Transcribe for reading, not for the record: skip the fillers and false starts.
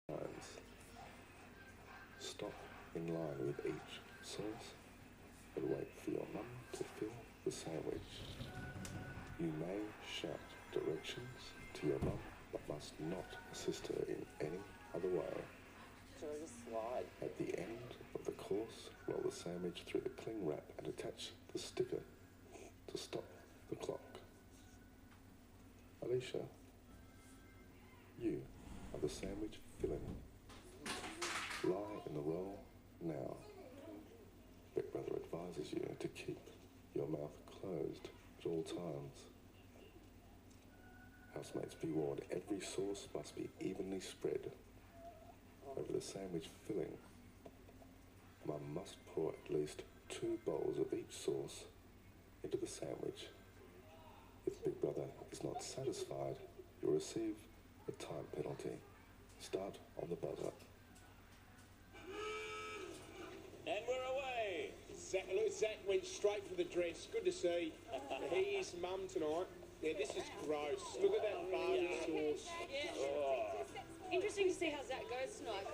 lines. Stop in line with each sauce, but wait for your mum to fill the sandwich. You may shout directions to your mum, but must not assist her in any other way. So I just slide. At the end of the course, roll the sandwich through the cling wrap and attach the sticker to stop the clock. Alicia, you are the sandwich filling. Lie in the roll now. Big Brother advises you to keep your mouth closed at all times. Housemates, be warned, every sauce must be evenly spread over the sandwich filling. Mum must pour at least 2 bowls of each sauce into the sandwich. If Big Brother is not satisfied, you'll receive a time penalty. Start on the buzzer. And we're away. Zach went straight for the dress. Good to see. He's mum tonight. Yeah, this is gross. Look at that barley sauce. Interesting to see how Zach goes tonight.